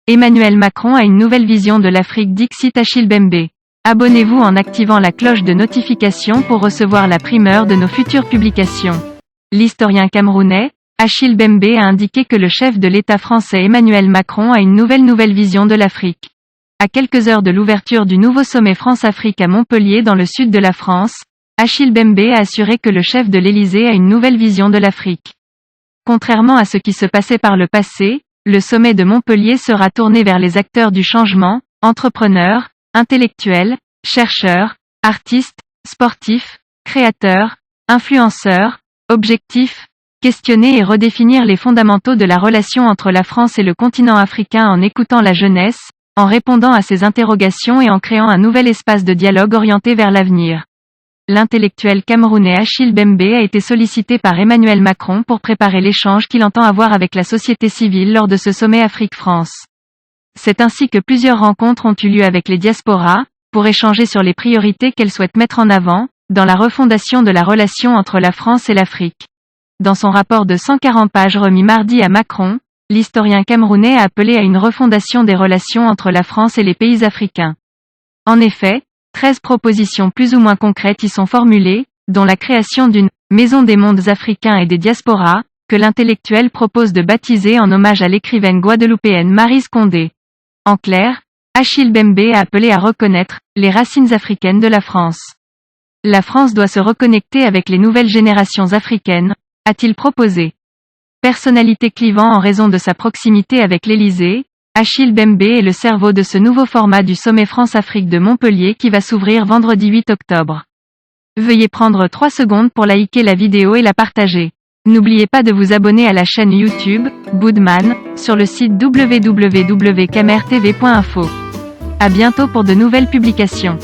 Emmanuel Macron a une nouvelle vision de l'Afrique, dixit Achille Mbembe. Abonnez-vous en activant la cloche de notification pour recevoir la primeur de nos futures publications. L'historien camerounais, Achille Mbembe a indiqué que le chef de l'État français Emmanuel Macron a une nouvelle vision de l'Afrique. À quelques heures de l'ouverture du nouveau sommet France-Afrique à Montpellier dans le sud de la France, Achille Mbembe a assuré que le chef de l'Élysée a une nouvelle vision de l'Afrique. Contrairement à ce qui se passait par le passé, le sommet de Montpellier sera tourné vers les acteurs du changement, entrepreneurs, intellectuels, chercheurs, artistes, sportifs, créateurs, influenceurs, objectifs, questionner et redéfinir les fondamentaux de la relation entre la France et le continent africain en écoutant la jeunesse, en répondant à ces interrogations et en créant un nouvel espace de dialogue orienté vers l'avenir. L'intellectuel camerounais Achille Mbembe a été sollicité par Emmanuel Macron pour préparer l'échange qu'il entend avoir avec la société civile lors de ce sommet Afrique-France. C'est ainsi que plusieurs rencontres ont eu lieu avec les diasporas, pour échanger sur les priorités qu'elles souhaitent mettre en avant, dans la refondation de la relation entre la France et l'Afrique. Dans son rapport de 140 pages remis mardi à Macron, l'historien camerounais a appelé à une refondation des relations entre la France et les pays africains. En effet, 13 propositions plus ou moins concrètes y sont formulées, dont la création d'une « Maison des mondes africains et des diasporas », que l'intellectuel propose de baptiser en hommage à l'écrivaine guadeloupéenne Maryse Condé. En clair, Achille Mbembe a appelé à reconnaître « les racines africaines de la France ». La France doit se reconnecter avec les nouvelles générations africaines, a-t-il proposé. Personnalité clivant en raison de sa proximité avec l'Élysée, Achille Mbembe est le cerveau de ce nouveau format du sommet France-Afrique de Montpellier qui va s'ouvrir vendredi 8 octobre. Veuillez prendre 3 secondes pour liker la vidéo et la partager. N'oubliez pas de vous abonner à la chaîne YouTube, Boudman, sur le site www.camertv.info. À bientôt pour de nouvelles publications.